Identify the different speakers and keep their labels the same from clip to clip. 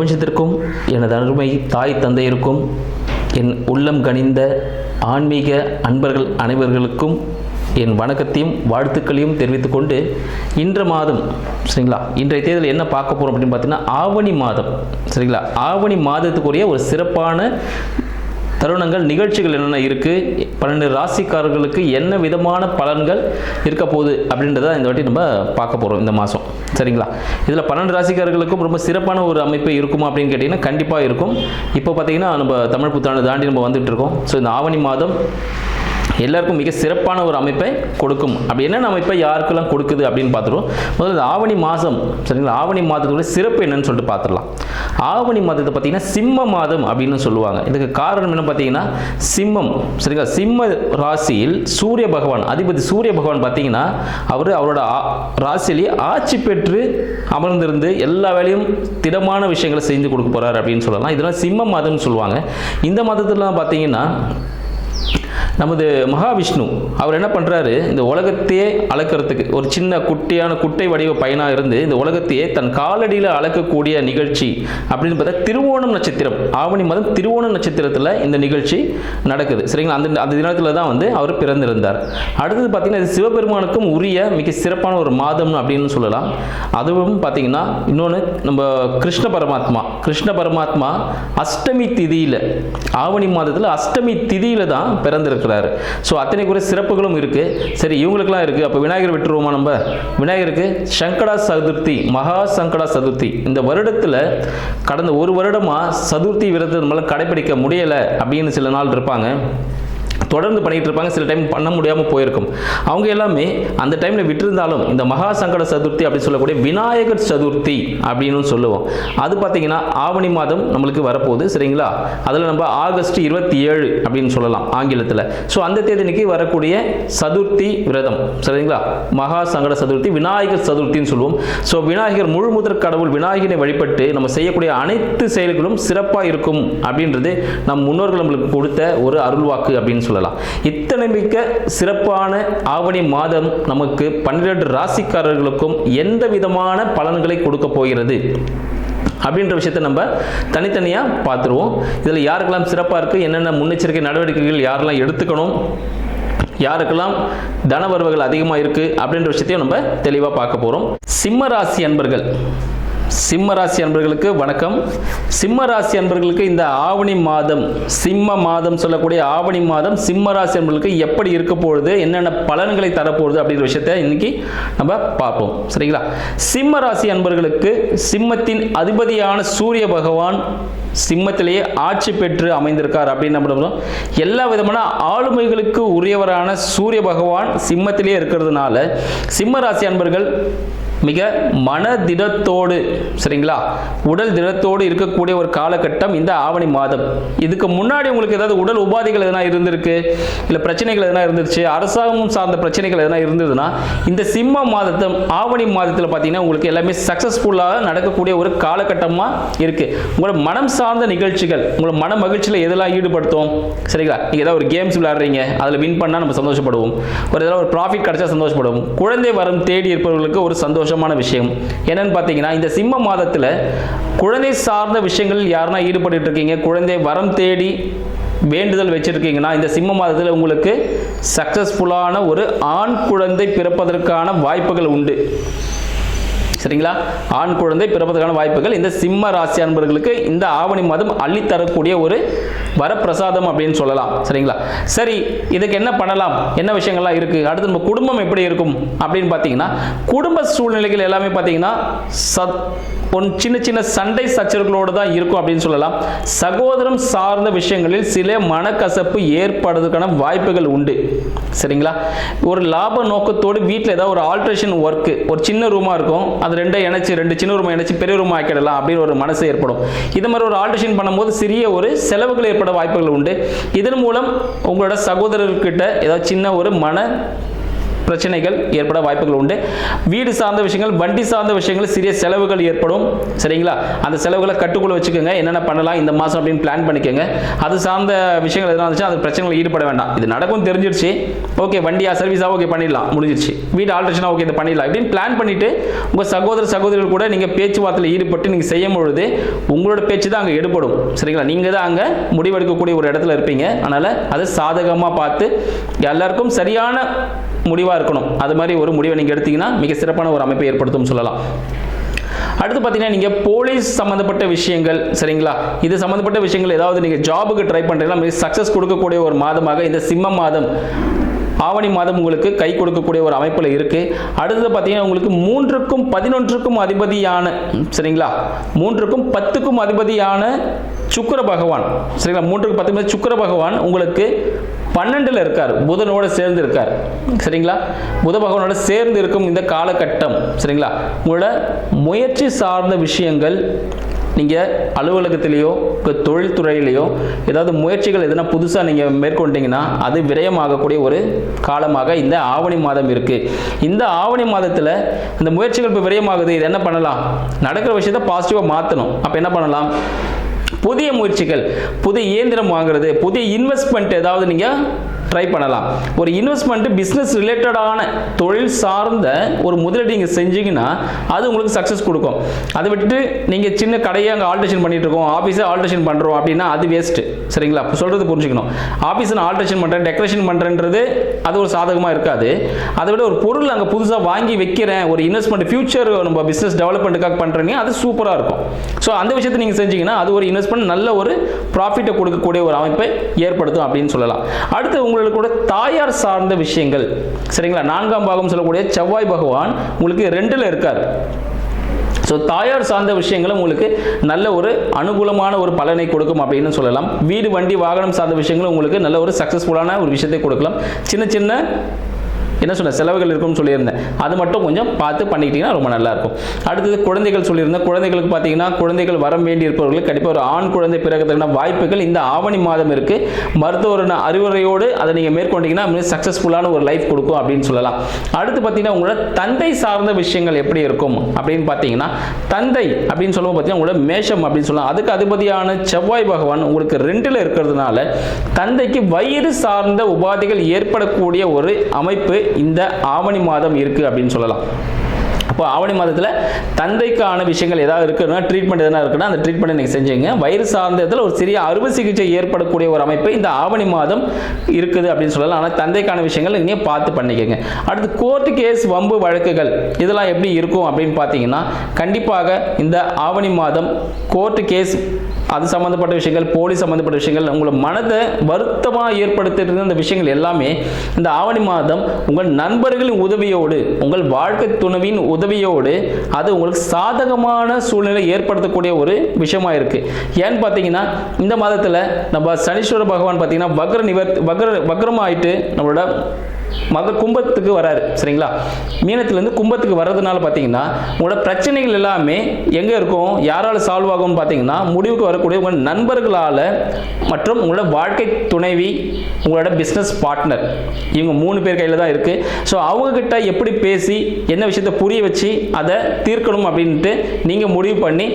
Speaker 1: பிரபஞ்சத்திற்கும் எனது அருமை தாய் தந்தையருக்கும் என் உள்ளம் கனிந்த ஆன்மீக அன்பர்கள் அனைவர்களுக்கும் என் வணக்கத்தையும் வாழ்த்துக்களையும் தெரிவித்துக் கொண்டு இன்று மாதம் சரிங்களா, இன்றைய தேதியில் என்ன பார்க்க போகிறோம் அப்படின்னு பார்த்தீங்கன்னா ஆவணி மாதம் சரிங்களா. ஆவணி மாதத்துக்குரிய ஒரு சிறப்பான தருணங்கள் நிகழ்ச்சிகள் என்னென்ன இருக்குது, 12 ராசிக்காரர்களுக்கு என்ன விதமான பலன்கள் இருக்க போகுது அப்படின்றத இந்த வாட்டி நம்ம பார்க்க போகிறோம் இந்த மாதம் சரிங்களா. இதில் 12 ராசிக்காரர்களுக்கும் ரொம்ப சிறப்பான ஒரு அமைப்பு இருக்குமா அப்படின்னு கேட்டிங்கன்னா கண்டிப்பாக இருக்கும். இப்போ பார்த்தீங்கன்னா நம்ம தமிழ் புத்தாண்டு தாண்டி நம்ம வந்துட்டு இருக்கோம். ஸோ இந்த ஆவணி மாதம் எல்லாருக்கும் மிக சிறப்பான ஒரு அமைப்பை கொடுக்கும். அப்படி என்னென்ன அமைப்பை யாருக்கெல்லாம் கொடுக்குது அப்படின்னு பார்த்துருவோம். முதல்ல ஆவணி மாதம் சரிங்களா, ஆவணி மாதத்தோட சிறப்பு என்னன்னு சொல்லிட்டு பார்த்துடலாம். ஆவணி மாதத்தை பார்த்தீங்கன்னா சிம்ம மாதம் அப்படின்னு சொல்லுவாங்க. இதுக்கு காரணம் என்ன பார்த்தீங்கன்னா சிம்மம் சரிங்களா, சிம்ம ராசியில் சூரிய பகவான் அதிபதி சூரிய பகவான் பார்த்தீங்கன்னா அவரோட ராசியிலேயே ஆட்சி பெற்று அமர்ந்திருந்து எல்லா வேலையும் திடமான விஷயங்களை செஞ்சு கொடுக்க போறாரு அப்படின்னு சொல்லலாம். இதெல்லாம் சிம்ம மாதம்னு சொல்லுவாங்க. இந்த மாதத்துல பார்த்தீங்கன்னா நமது மகாவிஷ்ணு அவர் என்ன பண்ணுறாரு, இந்த உலகத்தையே அளக்கிறதுக்கு ஒரு சின்ன குட்டை வடிவ பையனாக இருந்து இந்த உலகத்தையே தன் காலடியில் அளக்கக்கூடிய நிகழ்ச்சி அப்படின்னு பார்த்தா திருவோணம் நட்சத்திரம், ஆவணி மாதம் திருவோணம் நட்சத்திரத்தில் இந்த நிகழ்ச்சி நடக்குது சரிங்களா. அந்த தினத்தில் தான் அவர் பிறந்திருந்தார். அடுத்தது பார்த்தீங்கன்னா இது சிவபெருமானுக்கும் உரிய மிக சிறப்பான ஒரு மாதம் அப்படின்னு சொல்லலாம். அதுவும் பார்த்தீங்கன்னா இன்னொன்று நம்ம கிருஷ்ண பரமாத்மா அஷ்டமி திதியில் ஆவணி மாதத்தில் அஷ்டமி திதியில் தான் பிறந்திருக்கிறாரு. ஸோ அத்தனை குறை சிறப்புகளும் இருக்கு. சரி, இவங்களுக்குலாம் இருக்கு. அப்போ விநாயகர் விட்டுருவோமா? நம்ம விநாயகருக்கு சங்கடா சதுர்த்தி, மகா சங்கடா சதுர்த்தி இந்த வருடத்தில் கடந்த ஒரு வருடமா சதுர்த்தி விரதத்தை நம்மளால கடைபிடிக்க முடியலை அப்படின்னு சில நாள் இருப்பாங்க, தொடர்ந்து பண்ணிட்டு இருப்பாங்க. சில டைம் பண்ண முடியாமல் போயிருக்கும். அவங்க எல்லாமே அந்த டைமில் விட்டுருந்தாலும் இந்த மகா சங்கட சதுர்த்தி அப்படின்னு சொல்லக்கூடிய விநாயகர் சதுர்த்தி அப்படின்னு சொல்லுவோம். அது பார்த்தீங்கன்னா ஆவணி மாதம் நம்மளுக்கு வரப்போகுது சரிங்களா. அதில் நம்ம ஆகஸ்ட் 27 அப்படின்னு சொல்லலாம் ஆங்கிலத்தில். ஸோ அந்த தேதிக்கு வரக்கூடிய சதுர்த்தி விரதம் சரிங்களா, மகா சங்கட சதுர்த்தி விநாயகர் சதுர்த்தின்னு சொல்லுவோம். ஸோ விநாயகர் முழு முதற் கடவுள் விநாயகரை வழிபட்டு நம்ம செய்யக்கூடிய அனைத்து செயல்களும் சிறப்பாக இருக்கும் அப்படின்றது நம் முன்னோர்கள் நம்மளுக்கு கொடுத்த ஒரு அருள்வாக்கு அப்படின்னு சொல்லலாம். இத்தனை மிக்க சிறப்பான ஆவணி மாதம் நமக்கு 12 ராசிக்காரர்களுக்கும் எந்த விதமான பலன்களை கொடுக்க போகிறது அப்படின்ற விஷயத்தை நம்ம தனித்தனியாக பார்த்துருவோம். இதில் யாருக்கெல்லாம் சிறப்பாக இருக்குது, என்னென்ன முன்னெச்சரிக்கை நடவடிக்கைகள் யாரெல்லாம் எடுத்துக்கணும், யாருக்கெல்லாம் தனவரவுகள் அதிகமாக இருக்குது அப்படின்ற விஷயத்தையும் நம்ம தெளிவாக பார்க்க போகிறோம். சிம்ம ராசி அன்பர்களுக்கு வணக்கம். சிம்ம ராசி அன்பர்களுக்கு இந்த ஆவணி மாதம், சிம்ம மாதம் சொல்லக்கூடிய ஆவணி மாதம் சிம்ம ராசி அன்பர்களுக்கு எப்படி இருக்க போகுது, என்னென்ன பலன்களை தரப்போகுது அப்படிங்கிற விஷயத்தை இன்னைக்கு நம்ம பார்ப்போம் சரிங்களா. சிம்ம ராசி அன்பர்களுக்கு சிம்மத்தின் அதிபதியான சூரிய பகவான் சிம்மத்திலேயே ஆட்சி பெற்று அமைந்திருக்கார் அப்படின்னு நம்ம எல்லா விதமான ஆளுமைகளுக்கு உரியவரான சூரிய பகவான் சிம்மத்திலேயே இருக்கிறதுனால சிம்ம ராசி அன்பர்கள் மிக மன திடத்தோடு சரிங்களா, உடல் திடத்தோடு இருக்கக்கூடிய ஒரு காலகட்டம் இந்த ஆவணி மாதம். இதுக்கு முன்னாடி உங்களுக்கு ஏதாவது உடல் உபாதைகள் எதனா இருந்திருக்கு, இல்லை பிரச்சனைகள் எதனா இருந்துச்சு, அரசாங்கம் சார்ந்த பிரச்சனைகள் எதனா இருந்ததுன்னா இந்த சிம்ம மாதத்தை ஆவணி மாதத்தில் பார்த்தீங்கன்னா உங்களுக்கு எல்லாமே சக்ஸஸ்ஃபுல்லாக நடக்கக்கூடிய ஒரு காலகட்டமாக இருக்கு. உங்களோட மனம் சார்ந்த நிகழ்ச்சிகள் உங்களோட மன மகிழ்ச்சியில் எதெல்லாம் ஈடுபடுத்தும் சரிங்களா. நீங்கள் ஏதாவது ஒரு கேம்ஸ் விளையாடுறீங்க, அதில் வின் பண்ணால் நம்ம சந்தோஷப்படுவோம், ஏதாவது ஒரு ப்ராஃபிட் கிடைச்சா சந்தோஷப்படுவோம். குழந்தை வரம் தேடி இருப்பவர்களுக்கு ஒரு சந்தோஷமான விஷயம் என்னன்னு பார்த்தீங்கன்னா இந்த சிம்ம மாதத்தில் குழந்தை சார்ந்த விஷயங்களில் யாருன்னா ஈடுபட்டு இருக்கீங்க, குழந்தை வரம் தேடி வேண்டுதல் வச்சிருக்கீங்கன்னா இந்த சிம்ம மாதத்தில் உங்களுக்கு சக்சஸ்ஃபுல்லான ஒரு ஆண் குழந்தை பிறப்பதற்கான வாய்ப்புகள் உண்டு சரிங்களா. ஆண் குழந்தை பிறப்பதற்கான வாய்ப்புகள் இந்த சிம்ம ராசி அன்பர்களுக்கு இந்த ஆவணி மாதம் அள்ளித்தரக்கூடிய ஒரு வரப்பிரசாதம் அப்படின்னு சொல்லலாம் சரிங்களா. சரி, இதுக்கு என்ன பண்ணலாம், என்ன விஷயங்கள்லாம் இருக்கு, அடுத்து நம்ம குடும்பம் எப்படி இருக்கும் அப்படின்னு பார்த்தீங்கன்னா குடும்ப சூழ்நிலைகள் எல்லாமே பார்த்தீங்கன்னா சின்ன சின்ன சண்டை சச்சரவுகளோடு தான் இருக்கும் அப்படின்னு சொல்லலாம். சகோதரம் சார்ந்த விஷயங்களில் சில மனக்கசப்பு ஏற்படுவதற்கான வாய்ப்புகள் உண்டு சரிங்களா. ஒரு லாப நோக்கத்தோடு வீட்டில் ஏதாவது ஒரு ஆல்ட்ரேஷன் ஒர்க்கு, ஒரு சின்ன ரூமாக இருக்கும், அது ரெண்டு சின்ன ரூமை இணைச்சு பெரிய ரூம் ஆக்கிடலாம் அப்படின்னு ஒரு மனசு ஏற்படும். இது மாதிரி ஒரு ஆல்ட்ரேஷன் பண்ணும்போது சிறிய ஒரு செலவுகள் ஏற்பட வாய்ப்புகள் உண்டு. இதன் மூலம் உங்களோட சகோதரர்கிட்ட ஏதாவது சின்ன ஒரு மன பிரச்சனைகள் ஏற்பட வாய்ப்புகள் உண்டு. வீடு சார்ந்த விஷயங்கள், வண்டி சார்ந்த விஷயங்கள் சிறிய செலவுகள் ஏற்படும். சரிங்களா? அந்த செலவுகளை கட்டுக்குள்ள வச்சுக்கோங்க. என்னென்ன பண்ணலாம் இந்த மாதம் அப்படின்னு பிளான் பண்ணிக்கோங்க. அது சார்ந்த விஷயங்கள் எதனா இருந்துச்சு அந்த பிரச்சனைகள் ஈடுபட வேண்டாம். இது நடக்கும் தெரிஞ்சிருச்சு, ஓகே வண்டியா சர்வீஸா ஓகே பண்ணிடலாம், முடிஞ்சிருச்சு. வீடு ஆல்ட்ரேஷனா ஓகே இதை பண்ணிடலாம் இப்படின்னு பிளான் பண்ணிட்டு உங்கள் சகோதர சகோதரிகள் கூட நீங்கள் பேச்சுவார்த்தையில் ஈடுபட்டு நீங்கள் செய்யும் பொழுது உங்களோட பேச்சு தான் அங்கே எடுபடும். சரிங்களா? நீங்கள் தான் அங்கே முடிவெடுக்கக்கூடிய ஒரு இடத்துல இருப்பீங்க. அதனால் அதை சாதகமாக பார்த்து எல்லாருக்கும் சரியான முடிவாக இருக்கணும். அது மாதிரி ஒரு முடிவை நீங்கள் எடுத்தீங்கன்னா மிக சிறப்பான ஒரு அமைப்பை ஏற்படுத்தும் சொல்லலாம். அடுத்து பார்த்தீங்கன்னா நீங்கள் போலீஸ் சம்மந்தப்பட்ட விஷயங்கள், சரிங்களா, இது சம்மந்தப்பட்ட விஷயங்கள் ஏதாவது நீங்கள் ஜாபுக்கு ட்ரை பண்ணுறீங்கன்னா மிக சக்ஸஸ் கொடுக்கக்கூடிய ஒரு மாதமாக இந்த சிம்ம மாதம் ஆவணி மாதம் உங்களுக்கு கை கொடுக்கக்கூடிய ஒரு அமைப்பில் இருக்குது. அடுத்தது பார்த்தீங்கன்னா உங்களுக்கு 3க்கும் 11க்கும் அதிபதியான, சரிங்களா, 3க்கும் 10க்கும் அதிபதியான சுக்கிர பகவான், சரிங்களா, 3க்கு 10 சுக்கிர பகவான் உங்களுக்கு 12ல் இருக்கார், புதனோட சேர்ந்து இருக்கார். சரிங்களா? புத பகவானோட சேர்ந்து இருக்கும் இந்த காலகட்டம், சரிங்களா, உங்களோட முயற்சி சார்ந்த விஷயங்கள் நீங்கள் அலுவலகத்திலேயோ தொழில்துறையிலையோ ஏதாவது முயற்சிகள் எதனா புதுசாக நீங்கள் மேற்கொண்டீங்கன்னா அது விரயமாகக்கூடிய ஒரு காலமாக இந்த ஆவணி மாதம் இருக்குது. இந்த ஆவணி மாதத்தில் இந்த முயற்சிகள் இப்போ விரயமாகுது. இது என்ன பண்ணலாம்? நடக்கிற விஷயத்தை பாசிட்டிவாக மாற்றணும். அப்போ என்ன பண்ணலாம்? புதிய முயற்சிகள், புதிய இயந்திரம் வாங்குறது, புதிய இன்வெஸ்ட்மெண்ட் ஏதாவது நீங்கள் ட்ரை பண்ணலாம். ஒரு இன்வெஸ்ட்மெண்ட் பிஸ்னஸ் ரிலேட்டடான தொழில் சார்ந்த ஒரு முதலீடு நீங்கள் செஞ்சீங்கன்னா அது உங்களுக்கு சக்ஸஸ் கொடுக்கும். அதை விட்டுட்டு நீங்கள் சின்ன கடையை அங்கே ஆல்ட்ரேஷன் பண்ணிட்டு இருக்கோம், ஆஃபீஸை ஆல்ட்ரேஷன் பண்ணுறோம் அப்படின்னா அது வேஸ்ட்டு. சரிங்களா? இப்போ சொல்கிறது புரிஞ்சுக்கணும். ஆஃபீஸை நான் ஆல்ட்ரேஷன் பண்ணுறேன், டெக்கரேஷன் பண்ணுறேன்றது அது ஒரு சாதகமாக இருக்காது. அதை விட ஒரு பொருள் அங்கே புதுசாக வாங்கி வைக்கிறேன், ஒரு இன்வெஸ்ட்மெண்ட் ஃபியூச்சர் நம்ம பிஸ்னஸ் டெவலப்மெண்ட்டுக்காக பண்ணுறீங்க, அது சூப்பராக இருக்கும். ஸோ அந்த விஷயத்தை நீங்கள் செஞ்சீங்கன்னா அது ஒரு இன்வெஸ்ட்மெண்ட் நல்ல ஒரு ப்ராஃபிட்டை கொடுக்கக்கூடிய ஒரு அமைப்பை ஏற்படுத்தும் அப்படின்னு சொல்லலாம். அடுத்து உங்களுக்கு கூட தாயார் சார்ந்த விஷயங்கள், சரிங்களா, 4ஆம் பாகம் சொல்லக்கூடிய செவ்வாய் பகவான் உங்களுக்கு 2ல் இருக்கார். ஸோ தாயார் சார்ந்த விஷயங்களும் உங்களுக்கு நல்ல ஒரு அனுகூலமான ஒரு பலனை கொடுக்கும் அப்படின்னு சொல்லலாம். வீடு வண்டி வாகனம் சார்ந்த விஷயங்களும் உங்களுக்கு நல்ல ஒரு சக்ஸஸ்ஃபுல்லான ஒரு விஷயத்தை கொடுக்கலாம். சின்ன சின்ன என்ன சொன்ன செலவுகள் இருக்கும்னு சொல்லியிருந்தேன், அது மட்டும் கொஞ்சம் பார்த்து பண்ணிக்கிட்டீங்கன்னா ரொம்ப நல்லா இருக்கும். அடுத்தது குழந்தைகள் சொல்லியிருந்தேன். குழந்தைகளுக்கு பார்த்தீங்கன்னா குழந்தைகள் வர வேண்டி இருப்பவர்களுக்கு கண்டிப்பாக ஒரு ஆண் குழந்தை பிறகுறதுக்கான வாய்ப்புகள் இந்த ஆவணி மாதம் இருக்கு. மருத்துவர் அறிவுரையோடு அதை நீங்கள் மேற்கொண்டீங்கன்னா மிக சக்ஸஸ்ஃபுல்லான ஒரு லைஃப் கொடுக்கும் அப்படின்னு சொல்லலாம். அடுத்து பார்த்தீங்கன்னா உங்களோட தந்தை சார்ந்த விஷயங்கள் எப்படி இருக்கும் அப்படின்னு பார்த்தீங்கன்னா தந்தை அப்படின்னு சொல்லும்போது பார்த்தீங்கன்னா உங்களோட மேஷம் அப்படின்னு சொல்லலாம். அதுக்கு அதிபதியான செவ்வாய் பகவான் உங்களுக்கு 2ல் இருக்கிறதுனால தந்தைக்கு வயிறு சார்ந்த உபாதைகள் ஏற்படக்கூடிய ஒரு அமைப்பு இந்த ஆவணி மாதம் இருக்கு அப்படின்னு சொல்லலாம். அப்போ ஆவணி மாதத்தில் தந்தைக்கான விஷயங்கள் ஏதாவது இருக்குன்னா ட்ரீட்மெண்ட் எதனா இருக்குன்னா அந்த ட்ரீட்மெண்ட் நீங்கள் செஞ்சீங்க. வயிறு சார்ந்த இடத்துல ஒரு சிறிய அறுவை சிகிச்சை ஏற்படக்கூடிய ஒரு அமைப்பு இந்த ஆவணி மாதம் இருக்குது அப்படின்னு சொல்லலாம். ஆனால் தந்தைக்கான விஷயங்கள் நீங்கள் பார்த்து பண்ணிக்கோங்க. அடுத்து கோர்ட்டு கேஸ், வம்பு வழக்குகள் இதெல்லாம் எப்படி இருக்கும் அப்படின்னு பார்த்தீங்கன்னா கண்டிப்பாக இந்த ஆவணி மாதம் கோர்ட்டு கேஸ் அது சம்மந்தப்பட்ட விஷயங்கள், போலீஸ் சம்மந்தப்பட்ட விஷயங்கள், உங்களை மனதை வருத்தமாக ஏற்படுத்துகிற இந்த விஷயங்கள் எல்லாமே இந்த ஆவணி மாதம் உங்கள் நண்பர்களின் உதவியோடு, உங்கள் வாழ்க்கை துணைவின் உதவியோடு அது உங்களுக்கு சாதகமான சூழ்நிலை ஏற்படுத்தக்கூடிய ஒரு விஷயமா இருக்கு. ஏன்னு பார்த்தீங்கன்னா இந்த மாதத்தில் நம்ம சனீஸ்வர பகவான் பார்த்தீங்கன்னா வக்ரமாயிட்டு நம்மளோட கும்பத்துக்கு வராரு. சரிங்களா? மீனத்திலிருந்து கும்பத்துக்கு வர்றதுனால பார்த்தீங்கன்னா உங்களோட பிரச்சனைகள் எல்லாமே எங்கே இருக்கும், யாரால சால்வ் ஆகும்னு பார்த்தீங்கன்னா முடிவுக்கு வரக்கூடிய உங்கள் நண்பர்களால் மற்றும் உங்களோட வாழ்க்கை துணைவி, உங்களோட பிஸ்னஸ் பார்ட்னர், இவங்க 3 பேர் கையில் தான் இருக்குது. ஸோ அவங்கக்கிட்ட எப்படி பேசி என்ன விஷயத்தை புரிய வச்சு அதை தீர்க்கணும் அப்படின்ட்டு நீங்கள் முடிவு பண்ணி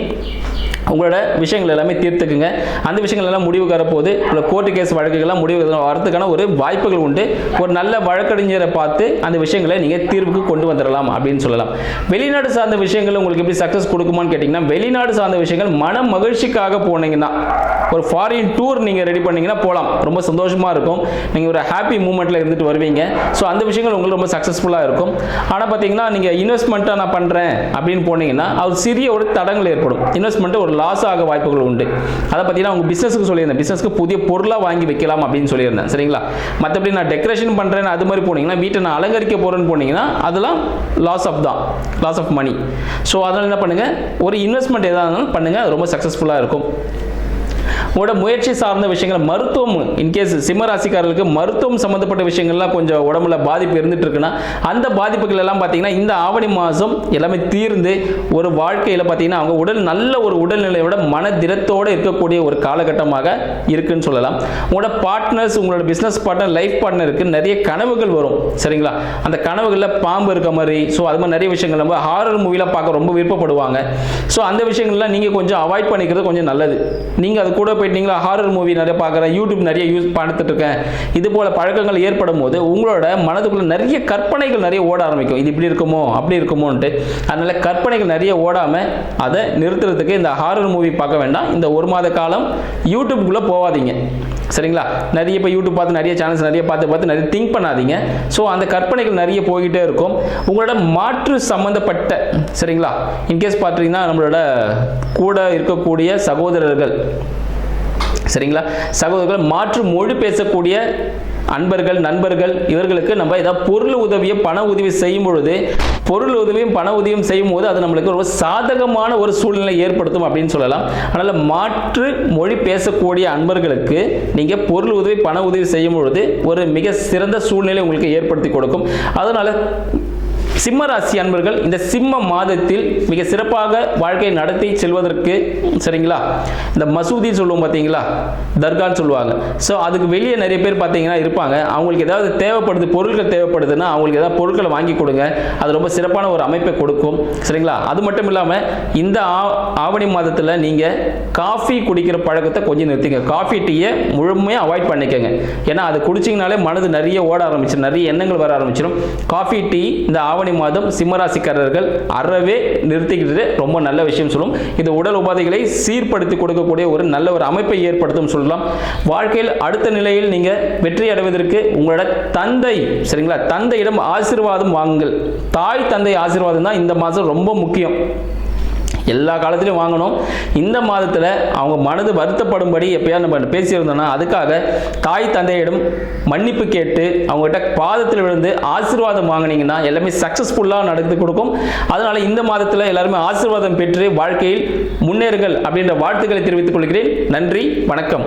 Speaker 1: உங்களோட விஷயங்கள் எல்லாமே தீர்த்துக்குங்க. அந்த விஷயங்கள் எல்லாம் முடிவுக்கு வரப்போது உங்களோட கோர்ட்டு கேஸ் வழக்குகள்லாம் முடிவு வரதுக்கான ஒரு வாய்ப்புகள் உண்டு. ஒரு நல்ல வழக்கறிஞரை பார்த்து அந்த விஷயங்களை நீங்கள் தீர்வுக்கு கொண்டு வந்துடலாம் அப்படின்னு சொல்லலாம். வெளிநாடு சார்ந்த விஷயங்கள் உங்களுக்கு எப்படி சக்ஸஸ் கொடுக்குமான்னு கேட்டிங்கன்னா வெளிநாடு சார்ந்த விஷயங்கள் மன மகிழ்ச்சிக்காக போனீங்கன்னா ஒரு ஃபாரின் டூர் நீங்கள் ரெடி பண்ணீங்கன்னா போகலாம். ரொம்ப சந்தோஷமாக இருக்கும். நீங்கள் ஒரு ஹாப்பி மூமெண்ட்டில் இருந்துட்டு வருவீங்க. ஸோ அந்த விஷயங்கள் உங்களுக்கு ரொம்ப சக்ஸஸ்ஃபுல்லாக இருக்கும். ஆனால் பார்த்தீங்கன்னா நீங்கள் இன்வெஸ்ட்மெண்ட்டாக நான் பண்ணுறேன் அப்படின்னு போனீங்கன்னா அது சிறிய ஒரு தடங்கள் ஏற்படும். இன்வெஸ்ட்மெண்ட்டு ஒரு லாஸ் ஆக வாய்ப்புகள் உண்டு. அதை பார்த்தீங்கன்னா உங்கள் பிஸ்னஸுக்கு சொல்லியிருந்தேன், பிஸ்னஸ்க்கு புதிய பொருளாக வாங்கி வைக்கலாம் அப்படின்னு சொல்லியிருந்தேன். சரிங்களா? மற்றபடி நான் டெக்கரேஷன் பண்ணுறேன்னு அது மாதிரி போனீங்கன்னா வீட்டை நான் அலங்கரிக்க போகிறேன்னு போனீங்கன்னா அதெல்லாம் லாஸ் ஆஃப் மணி. ஸோ அதனால் என்ன பண்ணுங்கள், ஒரு இன்வெஸ்ட்மெண்ட் எதாக இருந்தாலும் பண்ணுங்கள், அது ரொம்ப சக்ஸஸ்ஃபுல்லாக இருக்கும். உங்களோட முயற்சி சார்ந்த விஷயங்கள், மருத்துவம், இன்கேஸ் சிம்ம ராசிக்காரர்களுக்கு மருத்துவம் சம்பந்தப்பட்ட விஷயங்கள்லாம் கொஞ்சம் உடம்புல பாதிப்பு இருந்துட்டு இருக்குன்னா அந்த பாதிப்புகள் எல்லாம் பார்த்தீங்கன்னா இந்த ஆவணி மாதம் எல்லாமே தீர்ந்து ஒரு வாழ்க்கையில் பார்த்தீங்கன்னா அவங்க உடல் நல்ல ஒரு உடல்நிலையோட மன திடத்தோடு இருக்கக்கூடிய ஒரு காலகட்டமாக இருக்குன்னு சொல்லலாம். உங்களோட பார்ட்னர்ஸ், உங்களோட பிஸ்னஸ் பார்ட்னர், லைஃப் பார்ட்னருக்கு நிறைய கனவுகள் வரும். சரிங்களா? அந்த கனவுகளில் பாம்பு இருக்க மாதிரி, ஸோ அது மாதிரி நிறைய விஷயங்கள் நம்ம ஹாரர் மூவிலாம் பார்க்க ரொம்ப விருப்பப்படுவாங்க. ஸோ அந்த விஷயங்கள்லாம் நீங்கள் கொஞ்சம் அவாய்ட் பண்ணிக்கிறது கொஞ்சம் நல்லது. நீங்கள் அது கூட போயிட்டீங்களா, ஹாரர் மூவி நிறைய பார்க்குறேன், யூடியூப் நிறைய யூஸ் பார்த்துட்டு இருக்கேன், இது போல பழக்கங்கள் ஏற்படும் போது உங்களோட மனதுக்குள்ள நிறைய கற்பனைகள் நிறைய ஓட ஆரம்பிக்கும். இது இப்படி இருக்குமோ அப்படி இருக்குமோன்ட்டு. அதனால கற்பனைகள் நிறைய ஓடாமல் அதை நிறுத்துறதுக்கு இந்த ஹாரர் மூவி பார்க்க வேண்டாம். இந்த ஒரு மாத காலம் யூடியூப்குள்ளே போகாதீங்க. சரிங்களா? நிறைய இப்போ யூடியூப் பார்த்து நிறைய சேனல்ஸ் நிறைய பார்த்து நிறைய திங்க் பண்ணாதீங்க. ஸோ அந்த கற்பனைகள் நிறைய போய்கிட்டே இருக்கும். உங்களோட மாற்று சம்பந்தப்பட்ட, சரிங்களா, இன்கேஸ் பார்த்தீங்கன்னா நம்மளோட கூட இருக்கக்கூடிய சகோதரர்கள், சரிங்களா, சகோதரர்கள், மாற்று மொழி பேசக்கூடிய அன்பர்கள், நண்பர்கள், இவர்களுக்கு நம்ம ஏதாவது பொருள் உதவியும் பண உதவி செய்யும் பொழுது, பொருள் உதவியும் பண உதவியும் செய்யும் போது அது நம்மளுக்கு ஒரு சாதகமான ஒரு சூழ்நிலை ஏற்படுத்தும் அப்படின்னு சொல்லலாம். அதனால மாற்று மொழி பேசக்கூடிய அன்பர்களுக்கு நீங்க பொருள் உதவி பண உதவி செய்யும் பொழுது ஒரு மிக சிறந்த சூழ்நிலை உங்களுக்கு ஏற்படுத்தி கொடுக்கும். அதனால சிம்ம ராசி அன்பர்கள் இந்த சிம்ம மாதத்தில் மிக சிறப்பாக வாழ்க்கையை நடத்தி செல்வதற்கு, சரிங்களா, இந்த மசூதி சொல்லுவோம் பார்த்தீங்களா, தர்கான்னு சொல்லுவாங்க. ஸோ அதுக்கு வெளியே நிறைய பேர் பார்த்தீங்கன்னா இருப்பாங்க. அவங்களுக்கு ஏதாவது தேவைப்படுது, பொருட்கள் தேவைப்படுதுன்னா அவங்களுக்கு ஏதாவது பொருட்களை வாங்கி கொடுங்க. அது ரொம்ப சிறப்பான ஒரு அமைப்பை கொடுக்கும். சரிங்களா? அது மட்டும் இல்லாமல் இந்த ஆவணி மாதத்தில் நீங்கள் காஃபி குடிக்கிற பழக்கத்தை கொஞ்சம் நிறுத்திங்க. காஃபி டீயை முழுமையாக அவாய்ட் பண்ணிக்கோங்க. ஏன்னா அது குடிச்சிங்கனாலே மனது நிறைய ஓட ஆரம்பிச்சிடும், நிறைய எண்ணங்கள் வர ஆரம்பிச்சிடும். காஃபி டீ இந்த ஆவணி மாதம் சிம்மராசிக்காரர்கள் அறவே நிறுத்திக்கிட்டு ரொம்ப நல்ல விஷயம் சொல்லும். இது உடல் உபாதைகளை சீர்படுத்தி கொடுக்கக்கூடிய ஒரு நல்ல ஒரு அமைப்பை ஏற்படுத்தும் சொல்லலாம். வாழ்க்கையில் அடுத்த நிலையில் நீங்க வெற்றி அடைவதற்கு உங்களோட தந்தை, சரிங்களா, தந்தையிடம் ஆசீர்வாதம் வாங்குங்கள். தாய் தந்தை ஆசீர்வாதம் தான் இந்த மாதம் ரொம்ப முக்கியம். எல்லா காலத்திலையும் வாங்கணும். இந்த மாதத்தில் அவங்க மனது வருத்தப்படும்படி எப்பயாவது நம்ம பேசியிருந்தோம்னா அதுக்காக தாய் தந்தையிடம் மன்னிப்பு கேட்டு அவங்ககிட்ட பாதத்தில் விழுந்து ஆசீர்வாதம் வாங்கினீங்கன்னா எல்லாமே சக்ஸஸ்ஃபுல்லாக நடத்தி கொடுக்கும். அதனால இந்த மாதத்தில் எல்லாருமே ஆசீர்வாதம் பெற்று வாழ்க்கையில் முன்னேறுங்கள் அப்படின்ற வாழ்த்துக்களை தெரிவித்துக் கொள்கிறேன். நன்றி, வணக்கம்.